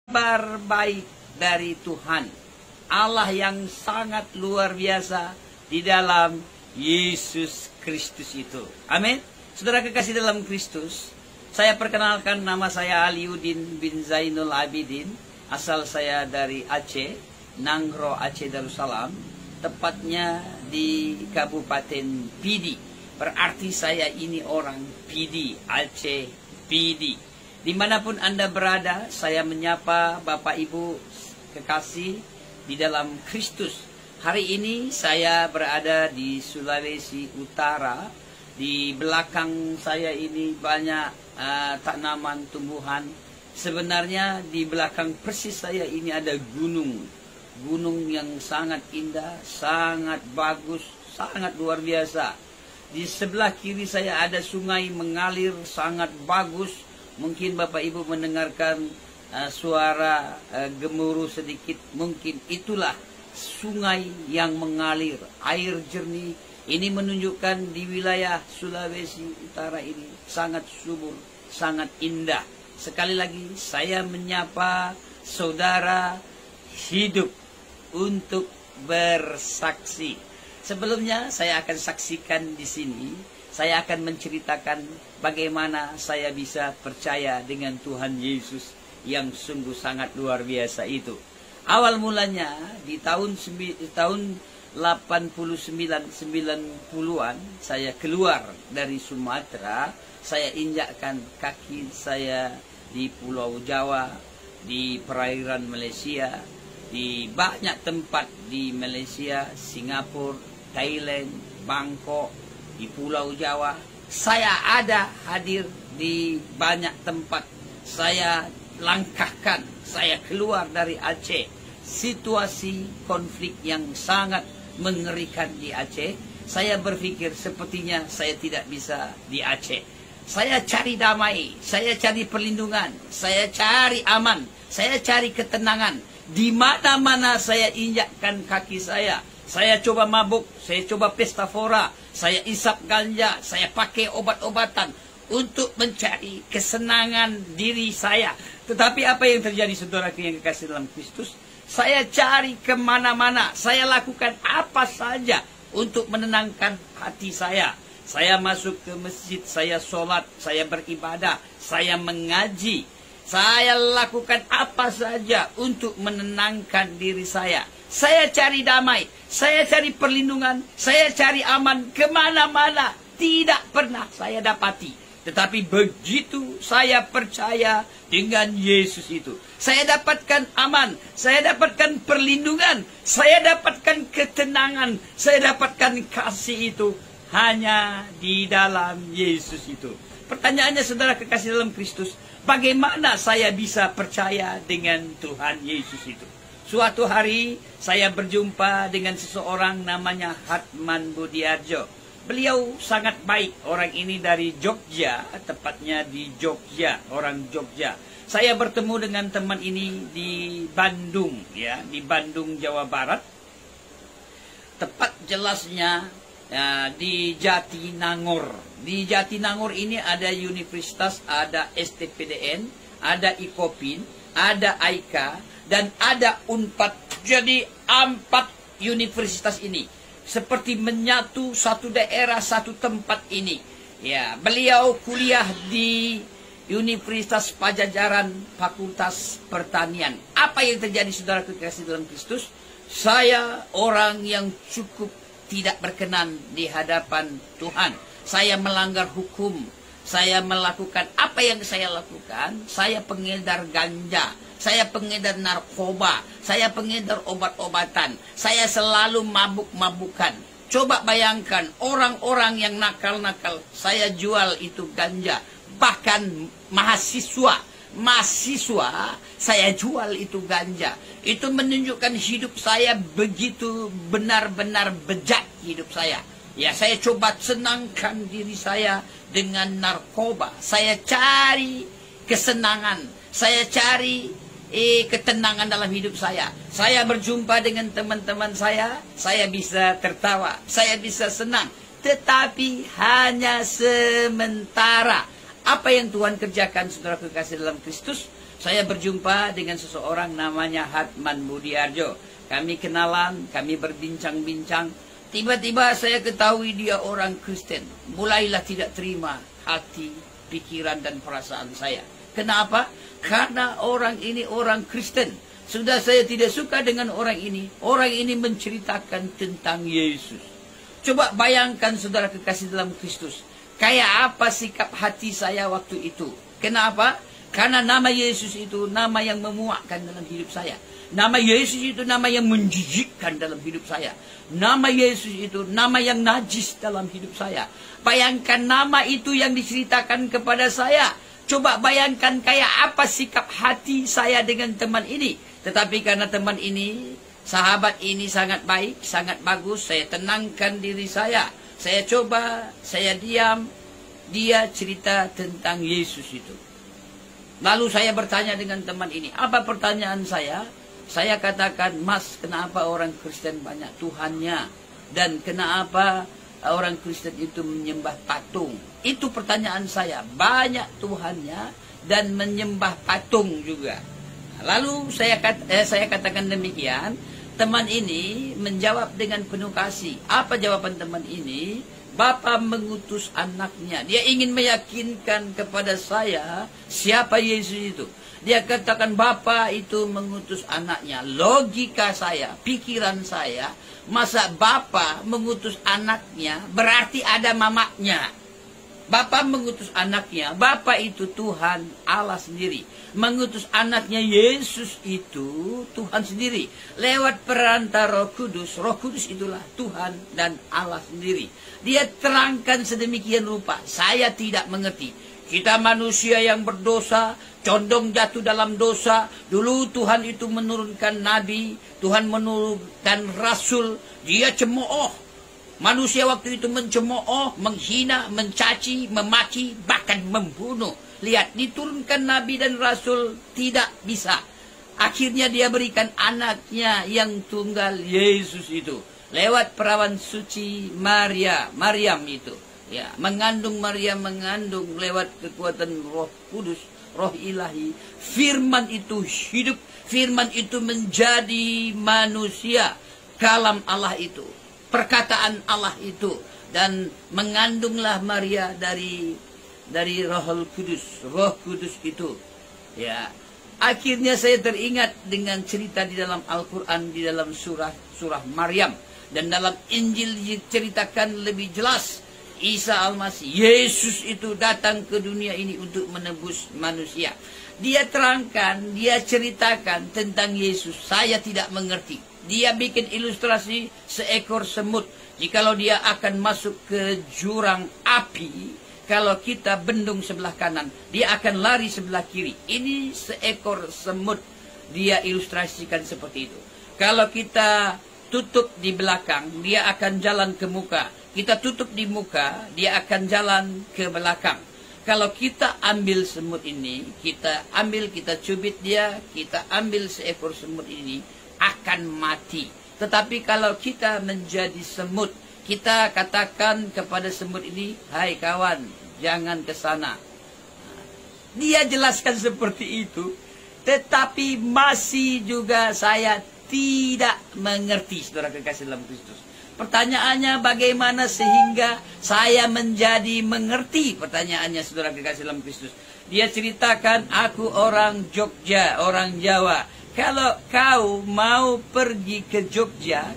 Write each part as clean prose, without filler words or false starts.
kabar baik dari Tuhan. Allah yang sangat luar biasa di dalam Yesus Kristus itu. Amin. Saudara kekasih dalam Kristus, saya perkenalkan, nama saya Aliuddin bin Zainul Abidin. Asal saya dari Aceh, Nangro, Aceh Darussalam. Tepatnya di Kabupaten Pidi. Berarti saya ini orang Pidi, Aceh Pidi. Dimanapun Anda berada, saya menyapa Bapak Ibu kekasih di dalam Kristus. Hari ini saya berada di Sulawesi Utara. Di belakang saya ini banyak tanaman tumbuhan. Sebenarnya di belakang persis saya ini ada gunung. Gunung yang sangat indah, sangat bagus, sangat luar biasa. Di sebelah kiri saya ada sungai mengalir sangat bagus. Mungkin Bapak Ibu mendengarkan suara gemuruh sedikit. Mungkin itulah sungai yang mengalir, air jernih. Ini menunjukkan di wilayah Sulawesi Utara ini sangat subur, sangat indah. Sekali lagi saya menyapa saudara hidup untuk bersaksi. Sebelumnya saya akan saksikan di sini. Saya akan menceritakan bagaimana saya bisa percaya dengan Tuhan Yesus yang sungguh sangat luar biasa itu. Awal mulanya di tahun 89-90-an saya keluar dari Sumatera. Saya injakkan kaki saya di Pulau Jawa, di perairan Malaysia, di banyak tempat di Malaysia, Singapura, Thailand, Bangkok, di Pulau Jawa. Saya ada hadir di banyak tempat. Saya langkahkan, saya keluar dari Aceh. Situasi konflik yang sangat mengerikan di Aceh. Saya berpikir sepertinya saya tidak bisa di Aceh. Saya cari damai, saya cari perlindungan, saya cari aman, saya cari ketenangan. Di mana-mana saya injakkan kaki saya coba mabuk, saya coba pesta fora, saya isap ganja, saya pakai obat-obatan untuk mencari kesenangan diri saya. Tetapi apa yang terjadi, saudara yang kekasih dalam Kristus? Saya cari kemana-mana, saya lakukan apa saja untuk menenangkan hati saya. Saya masuk ke masjid, saya sholat, saya beribadah, saya mengaji. Saya lakukan apa saja untuk menenangkan diri saya. Saya cari damai, saya cari perlindungan, saya cari aman kemana-mana. Tidak pernah saya dapati. Tetapi begitu saya percaya dengan Yesus itu, saya dapatkan aman, saya dapatkan perlindungan, saya dapatkan ketenangan, saya dapatkan kasih itu hanya di dalam Yesus itu. Pertanyaannya, saudara kekasih dalam Kristus, bagaimana saya bisa percaya dengan Tuhan Yesus itu? Suatu hari saya berjumpa dengan seseorang namanya Hatman Budiarjo. Beliau sangat baik. Orang ini dari Jogja, tepatnya di Jogja, orang Jogja. Saya bertemu dengan teman ini di Bandung, ya, di Bandung, Jawa Barat. Tepat jelasnya di Jatinangor. Di Jatinangor ini ada universitas, ada STPDN, ada IKOPIN, ada AIKA, dan ada UNPAD. Jadi 4 universitas ini seperti menyatu satu daerah, satu tempat ini. Ya, beliau kuliah di Universitas Pajajaran, Fakultas Pertanian. Apa yang terjadi, saudara kekasih dalam Kristus? Saya orang yang cukup tidak berkenan di hadapan Tuhan. Saya melanggar hukum. Saya melakukan apa yang saya lakukan. Saya pengedar ganja. Saya pengedar narkoba. Saya pengedar obat-obatan. Saya selalu mabuk-mabukan. Coba bayangkan, orang-orang yang nakal-nakal, saya jual itu ganja. Bahkan mahasiswa, saya jual itu ganja. Itu menunjukkan hidup saya begitu benar-benar bejat hidup saya. Ya, saya coba senangkan diri saya dengan narkoba. Saya cari kesenangan. Saya cari ketenangan dalam hidup saya. Saya berjumpa dengan teman-teman saya bisa tertawa, saya bisa senang. Tetapi hanya sementara. Apa yang Tuhan kerjakan, saudara kekasih dalam Kristus? saya berjumpa dengan seseorang namanya Hatman Budiarjo. Kami kenalan, kami berbincang-bincang. Tiba-tiba saya ketahui dia orang Kristen. Mulailah tidak terima hati, pikiran, dan perasaan saya. Kenapa? Karena orang ini orang Kristen. Sudah saya tidak suka dengan orang ini. Orang ini menceritakan tentang Yesus. Coba bayangkan saudara kekasih dalam Kristus. Kayak apa sikap hati saya waktu itu. Kenapa? Karena nama Yesus itu nama yang memuakkan dalam hidup saya. Nama Yesus itu nama yang menjijikkan dalam hidup saya. Nama Yesus itu nama yang najis dalam hidup saya. Bayangkan nama itu yang diceritakan kepada saya. Coba bayangkan kayak apa sikap hati saya dengan teman ini. Tetapi karena teman ini, sahabat ini sangat baik, sangat bagus, saya tenangkan diri saya. Saya coba, saya diam. Dia cerita tentang Yesus itu. Lalu saya bertanya dengan teman ini. Apa pertanyaan saya? Saya katakan, Mas, kenapa orang Kristen banyak Tuhannya? Dan kenapa orang Kristen itu menyembah patung? Itu pertanyaan saya. Banyak Tuhannya dan menyembah patung juga. Lalu saya katakan demikian. Teman ini menjawab dengan penuh kasih. Apa jawaban teman ini? Bapa mengutus anaknya. Dia ingin meyakinkan kepada saya siapa Yesus itu. Dia katakan Bapa itu mengutus anaknya. Logika saya, pikiran saya, masa Bapa mengutus anaknya berarti ada mamaknya. Bapa mengutus anaknya. Bapa itu Tuhan Allah sendiri. Mengutus anaknya Yesus itu Tuhan sendiri. Lewat perantara Roh Kudus. Roh Kudus itulah Tuhan dan Allah sendiri. Dia terangkan sedemikian rupa. Saya tidak mengerti. Kita manusia yang berdosa, condong jatuh dalam dosa. Dulu Tuhan itu menurunkan nabi, Tuhan menurunkan rasul. Dia cemooh. Manusia waktu itu mencemooh, menghina, mencaci, memaki, bahkan membunuh. Lihat, diturunkan nabi dan rasul tidak bisa. Akhirnya dia berikan anaknya yang tunggal, Yesus itu. Lewat perawan suci Maryam itu. Ya, mengandung lewat kekuatan Roh Kudus, Roh Ilahi. Firman itu hidup, firman itu menjadi manusia. Kalam Allah itu, perkataan Allah itu, dan mengandunglah Maria dari Roh Kudus. Roh Kudus itu. Ya. Akhirnya saya teringat dengan cerita di dalam Al-Qur'an, di dalam surah Maryam, dan dalam Injil diceritakan lebih jelas. Isa Al-Masih, Yesus itu datang ke dunia ini untuk menebus manusia. Dia terangkan, dia ceritakan tentang Yesus. Saya tidak mengerti. Dia bikin ilustrasi seekor semut. Jikalau dia akan masuk ke jurang api, kalau kita bendung sebelah kanan, dia akan lari sebelah kiri. Ini seekor semut. Dia ilustrasikan seperti itu. Kalau kita tutup di belakang, dia akan jalan ke muka. Kita tutup di muka, dia akan jalan ke belakang. Kalau kita ambil semut ini, kita cubit dia, kita ambil seekor semut ini, akan mati. Tetapi kalau kita menjadi semut, kita katakan kepada semut ini, hai kawan, jangan ke sana. Dia jelaskan seperti itu, tetapi masih juga saya tidak mengerti, saudara kekasih dalam Kristus. Pertanyaannya bagaimana sehingga saya menjadi mengerti? Pertanyaannya saudara kekasih dalam Kristus. Dia ceritakan, aku orang Jogja, orang Jawa. Kalau kau mau pergi ke Jogja,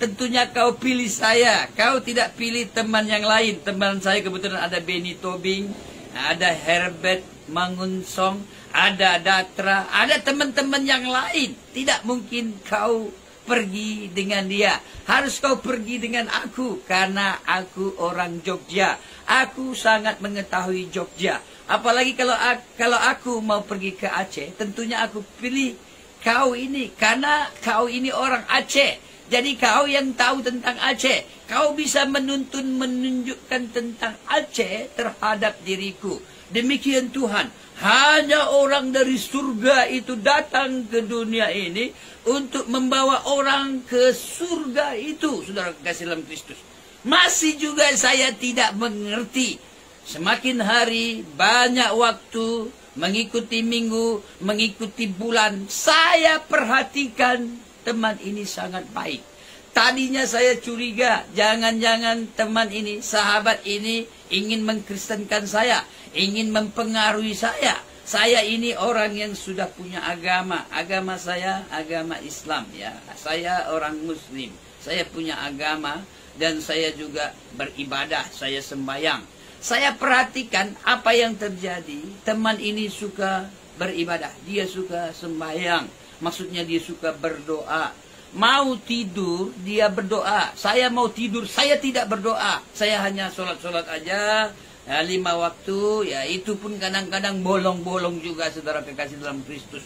tentunya kau pilih saya. Kau tidak pilih teman yang lain. Teman saya kebetulan ada Benny Tobing, ada Herbert Mangunsong, ada Datra, ada teman-teman yang lain. Tidak mungkin kau pergi dengan dia. Harus kau pergi dengan aku, karena aku orang Jogja. Aku sangat mengetahui Jogja. Apalagi kalau aku mau pergi ke Aceh, tentunya aku pilih kau ini, karena kau ini orang Aceh. Jadi kau yang tahu tentang Aceh. Kau bisa menunjukkan tentang Aceh terhadap diriku. Demikian Tuhan. Hanya orang dari surga itu datang ke dunia ini untuk membawa orang ke surga itu, saudara kekasih dalam Kristus. Masih juga saya tidak mengerti. Semakin hari banyak waktu mengikuti minggu, mengikuti bulan. Saya perhatikan teman ini sangat baik. Tadinya saya curiga, jangan-jangan teman ini, sahabat ini ingin mengkristenkan saya, ingin mempengaruhi saya. Saya ini orang yang sudah punya agama. Agama saya agama Islam ya. Saya orang Muslim. Saya punya agama dan saya juga beribadah, saya sembahyang. Saya perhatikan apa yang terjadi. Teman ini suka beribadah, dia suka sembahyang. Maksudnya dia suka berdoa. Mau tidur, dia berdoa. Saya mau tidur, saya tidak berdoa. Saya hanya sholat-sholat aja, ya, 5 waktu. Ya, itu pun kadang-kadang bolong-bolong juga, saudara kekasih dalam Kristus.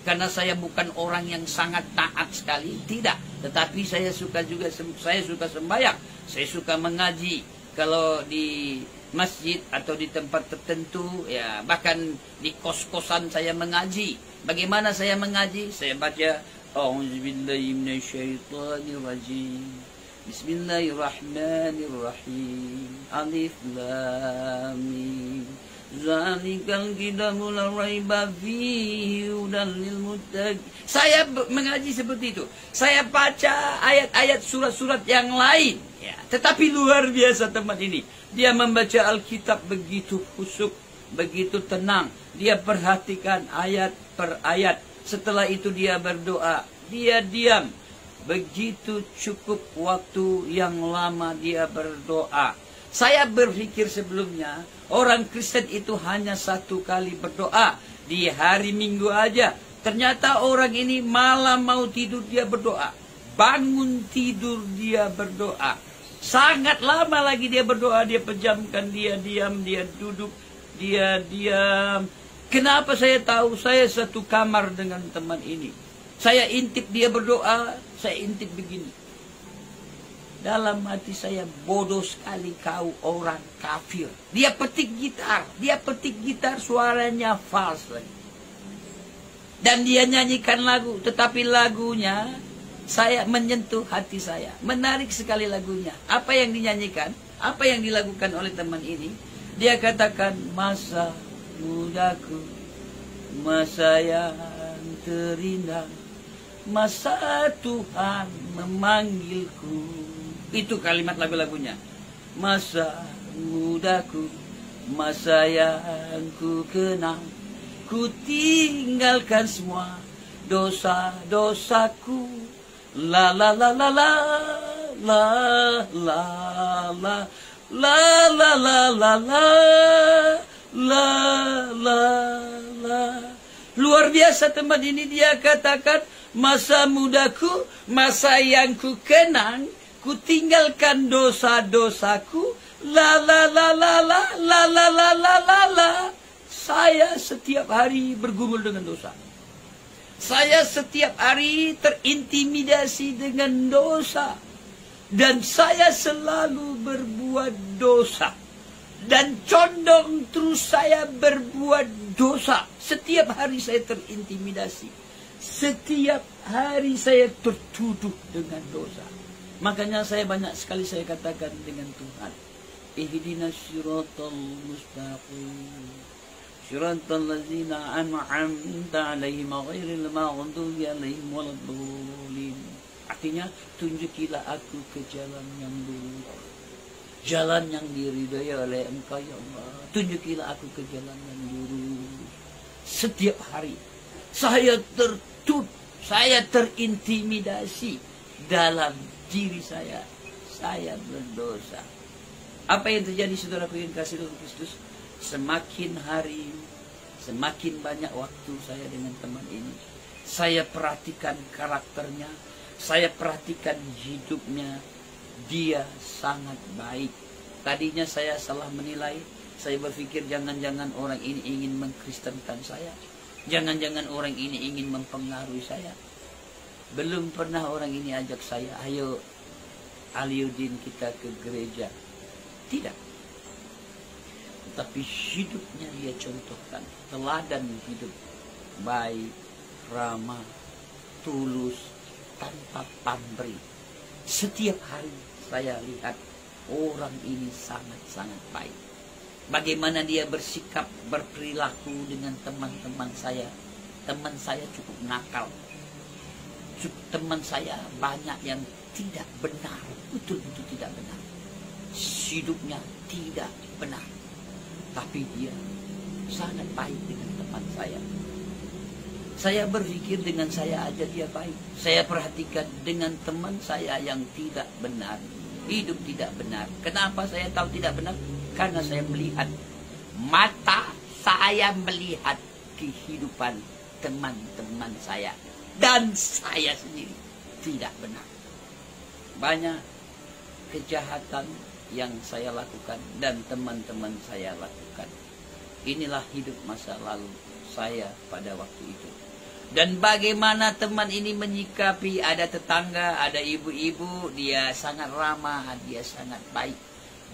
Karena saya bukan orang yang sangat taat sekali, tidak. Tetapi saya suka juga, saya suka sembahyang. Saya suka mengaji. Kalau di masjid atau di tempat tertentu, ya bahkan di kos-kosan saya mengaji. Bagaimana saya mengaji? Saya baca A'udzubillahi minasyaitonirrajim. Bismillahirrahmanirrahim. Alif lam mim. Zalikal kitabu la raiba fihi hudan lil muttaqin. Saya mengaji seperti itu. Saya baca ayat-ayat surat-surat yang lain, ya. Tetapi luar biasa teman ini. Dia membaca Alkitab begitu khusyuk, begitu tenang. Dia perhatikan ayat per ayat. Setelah itu dia berdoa. Dia diam. Begitu cukup waktu yang lama dia berdoa. Saya berpikir sebelumnya, orang Kristen itu hanya 1 kali berdoa. Di hari Minggu aja. Ternyata orang ini malam mau tidur dia berdoa. Bangun tidur dia berdoa. Sangat lama lagi dia berdoa, dia pejamkan, dia diam, dia duduk, dia diam. Kenapa saya tahu? Saya satu kamar dengan teman ini. Saya intip dia berdoa, saya intip begini. Dalam hati saya, bodoh sekali kau orang kafir. Dia petik gitar, suaranya false lagi. Dan dia nyanyikan lagu, tetapi lagunya saya menyentuh hati saya. Menarik sekali lagunya. Apa yang dinyanyikan? Apa yang dilakukan oleh teman ini? Dia katakan, masa mudaku, masa yang terindah, masa Tuhan memanggilku. Itu kalimat lagu-lagunya. Masa mudaku, masa yang ku kenal, ku tinggalkan semua dosa-dosaku. La la la la la la la la la la la la la la la. Luar biasa teman ini, dia katakan, masa mudaku, masa yang ku kenang, ku tinggalkan dosa-dosaku. La la la la la la la la la la la. Saya setiap hari bergumul dengan dosa. Saya setiap hari terintimidasi dengan dosa. Dan saya selalu berbuat dosa. Dan condong terus saya berbuat dosa. Setiap hari saya terintimidasi. Setiap hari saya tertuduh dengan dosa. Makanya saya banyak sekali saya katakan dengan Tuhan, ihdinas siratal mustaqim. Siratal ladzina an'amta 'alaihim ghairil maghdubi 'alaihim waladdallin. Artinya, tunjukilah aku ke jalan yang lurus, jalan yang diridhai oleh Engkau ya Allah. Tunjukilah aku ke jalan yang lurus. Setiap hari saya tertutup, saya terintimidasi dalam diri saya berdosa. Apa yang terjadi, saudaraku yang kasih dalam Kristus? Semakin hari, semakin banyak waktu saya dengan teman ini. Saya perhatikan karakternya, saya perhatikan hidupnya. Dia sangat baik. Tadinya saya salah menilai. Saya berpikir jangan-jangan orang ini ingin mengkristenkan saya. Jangan-jangan orang ini ingin mempengaruhi saya. Belum pernah orang ini ajak saya, ayo Aliuddin kita ke gereja. Tidak. Tapi hidupnya dia contohkan. Teladan hidup. Baik, ramah, tulus, tanpa pamrih. Setiap hari saya lihat orang ini sangat-sangat baik. Bagaimana dia bersikap, berperilaku dengan teman-teman saya. Teman saya cukup nakal. Teman saya banyak yang tidak benar, betul-betul tidak benar. Hidupnya tidak benar. Tapi dia sangat baik dengan teman saya. Saya berpikir dengan saya aja dia baik. Saya perhatikan dengan teman saya yang tidak benar, hidup tidak benar. Kenapa saya tahu tidak benar? Karena saya melihat, mata saya melihat kehidupan teman-teman saya. Dan saya sendiri tidak benar. Banyak kejahatan yang saya lakukan dan teman-teman saya lakukan. Inilah hidup masa lalu saya pada waktu itu. Dan bagaimana teman ini menyikapi, ada tetangga, ada ibu-ibu, dia sangat ramah, dia sangat baik.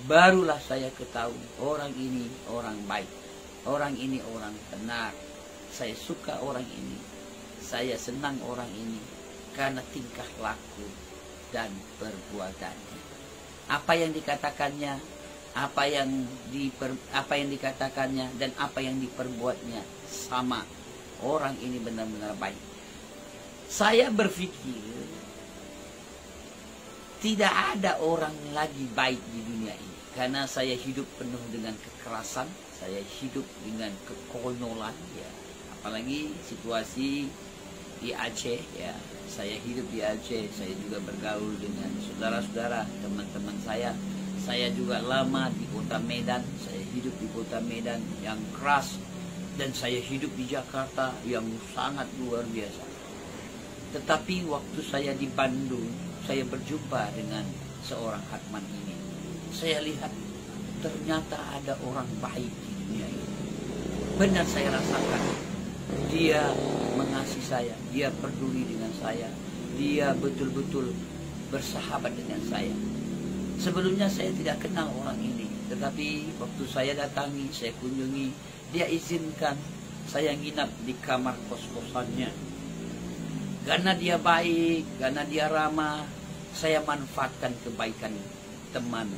Barulah saya ketahui orang ini orang baik. Orang ini orang benar. Saya suka orang ini. Saya senang orang ini karena tingkah laku dan perbuatannya. Apa yang dikatakannya, apa yang dikatakannya dan apa yang diperbuatnya sama. Orang ini benar-benar baik. Saya berpikir tidak ada orang lagi baik di dunia ini, karena saya hidup penuh dengan kekerasan, saya hidup dengan kekonyolan, ya. Apalagi situasi di Aceh, ya. Saya hidup di Aceh, saya juga bergaul dengan saudara-saudara, teman-teman saya. Saya juga lama di kota Medan, saya hidup di kota Medan yang keras, dan saya hidup di Jakarta yang sangat luar biasa. Tetapi waktu saya di Bandung, saya berjumpa dengan seorang hatman ini. Saya lihat ternyata ada orang baik di dunia ini. Benar saya rasakan. Dia mengasihi saya, dia peduli dengan saya, dia betul-betul bersahabat dengan saya. Sebelumnya saya tidak kenal orang ini, tetapi waktu saya datangi, saya kunjungi, dia izinkan saya nginap di kamar kos-kosannya. Karena dia baik, karena dia ramah, saya manfaatkan kebaikan teman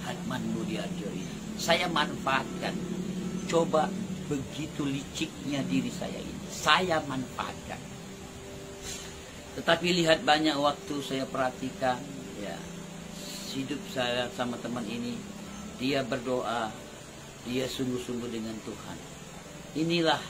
Hatman Budiarjo ini. Saya manfaatkan. Coba begitu liciknya diri saya ini, saya manfaatkan. Tetapi lihat banyak waktu saya perhatikan, ya, hidup saya sama teman ini, dia berdoa, dia sungguh-sungguh dengan Tuhan. Inilah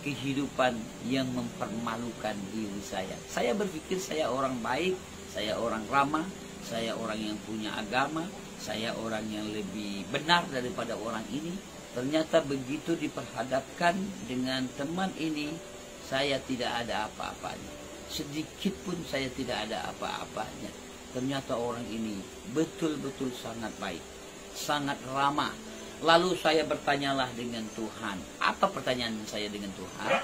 kehidupan yang mempermalukan diri saya. Saya berpikir saya orang baik, saya orang ramah, saya orang yang punya agama, saya orang yang lebih benar daripada orang ini. Ternyata begitu diperhadapkan dengan teman ini, saya tidak ada apa-apanya. Sedikit pun saya tidak ada apa-apanya. Ternyata orang ini betul-betul sangat baik, sangat ramah. Lalu saya bertanyalah dengan Tuhan. Apa pertanyaan saya dengan Tuhan?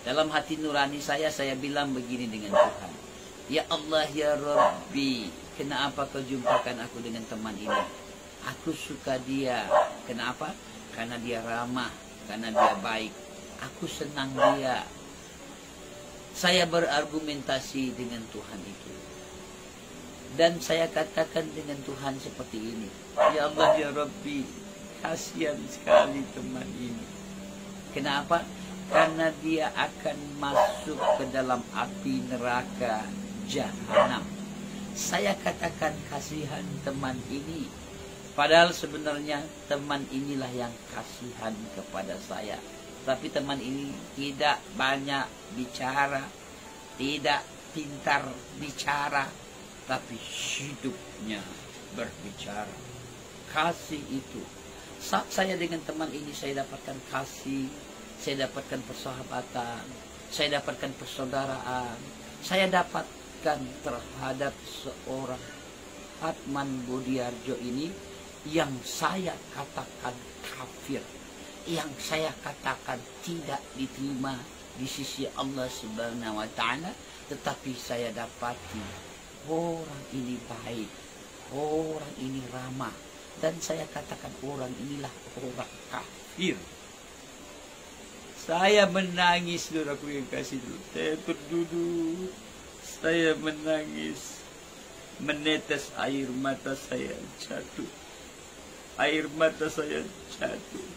Dalam hati nurani saya bilang begini dengan Tuhan. Ya Allah, ya Rabbi, kenapa kau jumpakan aku dengan teman ini? Aku suka dia. Kenapa? Karena dia ramah, karena dia baik. Aku senang dia. Saya berargumentasi dengan Tuhan itu. Dan saya katakan dengan Tuhan seperti ini. Ya Allah, ya Rabbi, kasihan sekali teman ini. Kenapa? Karena dia akan masuk ke dalam api neraka jahanam. Saya katakan kasihan teman ini. Padahal sebenarnya teman inilah yang kasihan kepada saya. Tapi teman ini tidak banyak bicara, tidak pintar bicara, tapi hidupnya berbicara. Kasih itu. Saat saya dengan teman ini, saya dapatkan kasih, saya dapatkan persahabatan, saya dapatkan persaudaraan, saya dapatkan terhadap seorang Hatman Budiarjo ini yang saya katakan kafir, yang saya katakan tidak diterima di sisi Allah Subhanahu wa Ta'ala, tetapi saya dapati orang ini baik, orang ini ramah, dan saya katakan orang inilah orang kafir. Saya menangis, saudaraku yang kasih dulu. Saya berduduk, saya menangis, menetes air mata saya jatuh. air mata saya jatuh.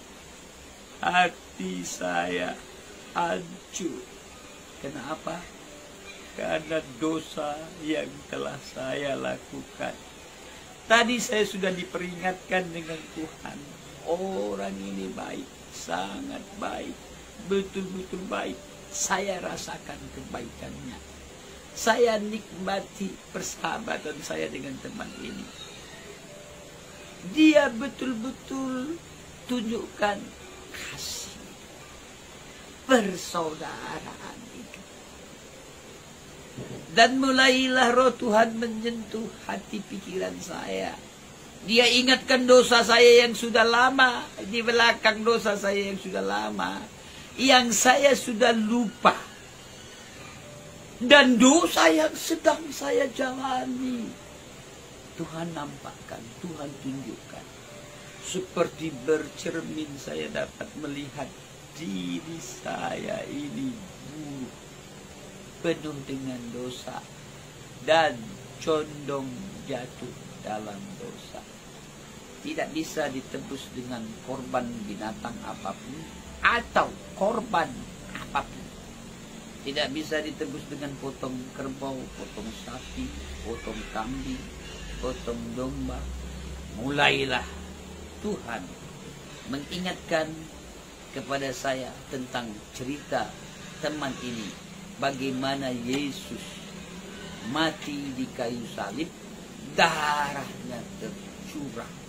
Hati saya hancur. Kenapa? Karena dosa yang telah saya lakukan. Tadi saya sudah diperingatkan dengan Tuhan. Orang ini baik, sangat baik, betul-betul baik. Saya rasakan kebaikannya. Saya nikmati persahabatan saya dengan teman ini. Dia betul-betul tunjukkan kasih, persaudaraan itu. Dan mulailah roh Tuhan menyentuh hati pikiran saya. Dia ingatkan dosa saya yang sudah lama, di belakang dosa saya yang sudah lama, yang saya sudah lupa. Dan dosa yang sedang saya jalani, Tuhan nampakkan, Tuhan tunjukkan. Seperti bercermin saya dapat melihat diri saya ini buruk, penuh dengan dosa, dan condong jatuh dalam dosa. Tidak bisa ditebus dengan korban binatang apapun atau korban apapun. Tidak bisa ditebus dengan potong kerbau, potong sapi, potong kambing, potong domba. Mulailah Tuhan mengingatkan kepada saya tentang cerita teman ini. Bagaimana Yesus mati di kayu salib, darahnya tercurah.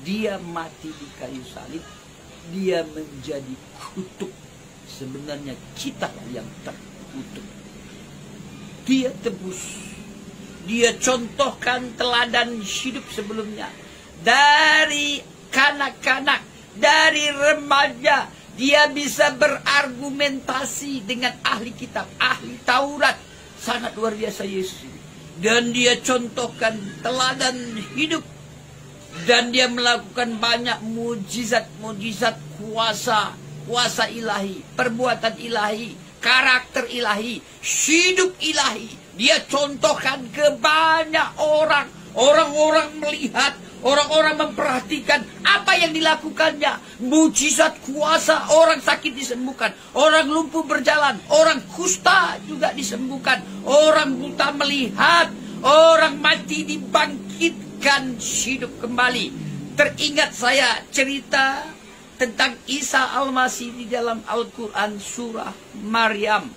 Dia mati di kayu salib, dia menjadi kutuk. Sebenarnya kita yang terkutuk. Dia tebus. Dia contohkan teladan hidup sebelumnya. Dari kanak-kanak, dari remaja, dia bisa berargumentasi dengan ahli kitab, ahli Taurat. Sangat luar biasa Yesus ini. Dan dia contohkan teladan hidup. Dan dia melakukan banyak mujizat-mujizat, kuasa ilahi, perbuatan ilahi, karakter ilahi, hidup ilahi. Dia contohkan ke banyak orang. Orang-orang melihat, orang-orang memperhatikan apa yang dilakukannya. Mujizat kuasa, orang sakit disembuhkan, orang lumpuh berjalan, orang kusta juga disembuhkan, orang buta melihat, orang mati dibangkitkan hidup kembali. Teringat saya cerita tentang Isa Al-Masih di dalam Al-Quran surah Maryam.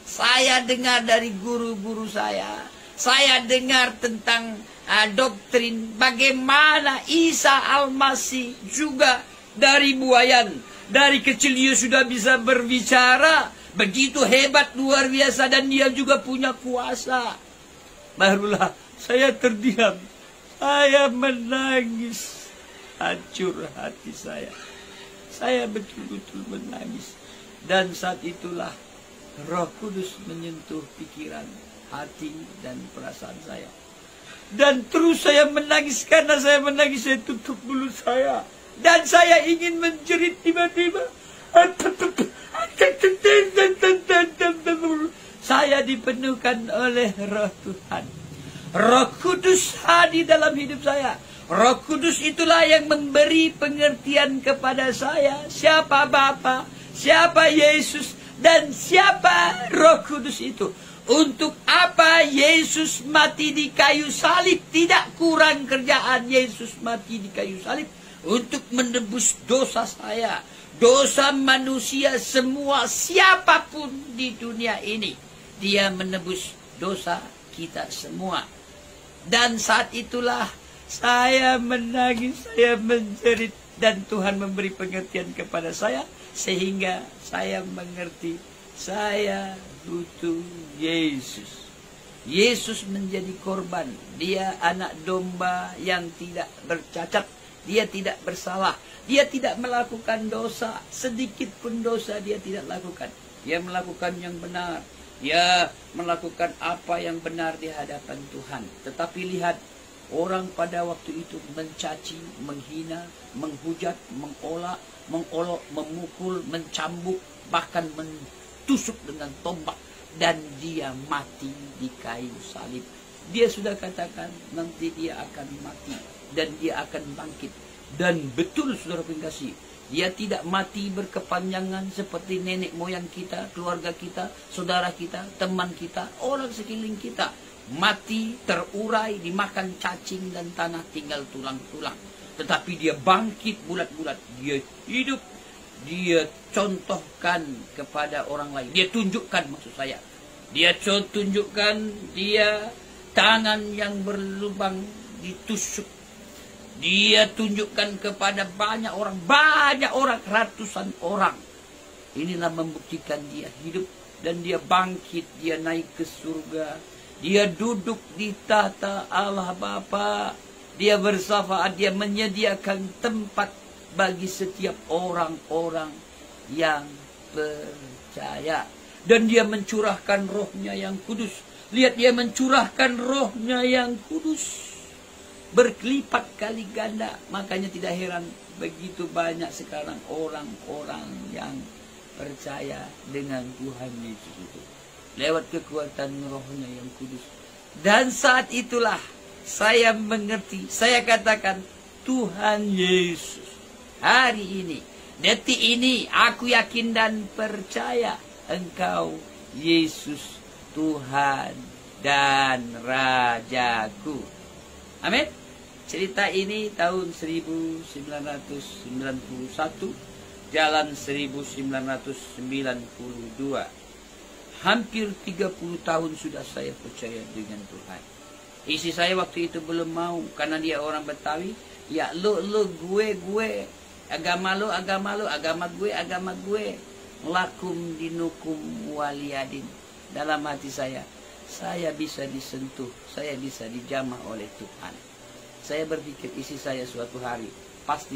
Saya dengar dari guru-guru saya dengar tentang doktrin bagaimana Isa Al-Masih juga dari buayan. Dari kecil dia sudah bisa berbicara. Begitu hebat, luar biasa. Dan dia juga punya kuasa. Barulah saya terdiam. Saya menangis. Hancur hati saya. Saya betul-betul menangis. Dan saat itulah Roh Kudus menyentuh pikiran, hati, dan perasaan saya. Dan terus saya menangis. Karena saya menangis, saya tutup mulut saya. Dan saya ingin menjerit tiba-tiba. Saya dipenuhkan oleh Roh Tuhan. Roh Kudus hadir dalam hidup saya. Roh Kudus itulah yang memberi pengertian kepada saya. Siapa Bapa, siapa Yesus, dan siapa Roh Kudus itu. Untuk apa Yesus mati di kayu salib? Tidak kurang kerjaan Yesus mati di kayu salib untuk menebus dosa saya, dosa manusia semua, siapapun di dunia ini. Dia menebus dosa kita semua. Dan saat itulah saya menangis, saya menjerit, dan Tuhan memberi pengertian kepada saya sehingga saya mengerti saya butuh Yesus. Yesus menjadi korban. Dia anak domba yang tidak bercacat. Dia tidak bersalah. Dia tidak melakukan dosa. Sedikit pun dosa dia tidak lakukan. Dia melakukan yang benar. Dia melakukan apa yang benar di hadapan Tuhan. Tetapi lihat, orang pada waktu itu mencaci, menghina, menghujat, mengolok, memukul, mencambuk, bahkan tusuk dengan tombak, dan dia mati di kayu salib. Dia sudah katakan nanti dia akan mati dan dia akan bangkit. Dan betul saudara pengasih, dia tidak mati berkepanjangan seperti nenek moyang kita, keluarga kita, saudara kita, teman kita, orang sekeliling kita. Mati, terurai, dimakan cacing dan tanah, tinggal tulang-tulang. Tetapi dia bangkit bulat-bulat, dia hidup, dia contohkan kepada orang lain. Dia tunjukkan, maksud saya, dia tunjukkan dia tangan yang berlubang ditusuk. Dia tunjukkan kepada banyak orang, ratusan orang. Inilah membuktikan dia hidup dan dia bangkit, dia naik ke surga. Dia duduk di tahta Allah Bapa. Dia bersyafaat, dia menyediakan tempat bagi setiap orang-orang yang percaya. Dan dia mencurahkan rohnya yang kudus. Lihat, dia mencurahkan rohnya yang kudus. Berkelipat kali ganda. Makanya tidak heran begitu banyak sekarang orang-orang yang percaya dengan Tuhan Yesus itu. Lewat kekuatan rohnya yang kudus. Dan saat itulah saya mengerti. Saya katakan, Tuhan Yesus, hari ini, detik ini, aku yakin dan percaya Engkau Yesus Tuhan dan Rajaku. Amin. Cerita ini tahun 1991, jalan 1992. Hampir 30 tahun sudah saya percaya dengan Tuhan. Isi saya waktu itu belum mau, karena dia orang Betawi. Ya, lu gue, agama lu, agama gue. Lakum dinukum waliyadin. Dalam hati saya bisa disentuh, saya bisa dijamah oleh Tuhan. Saya berpikir isi saya suatu hari pasti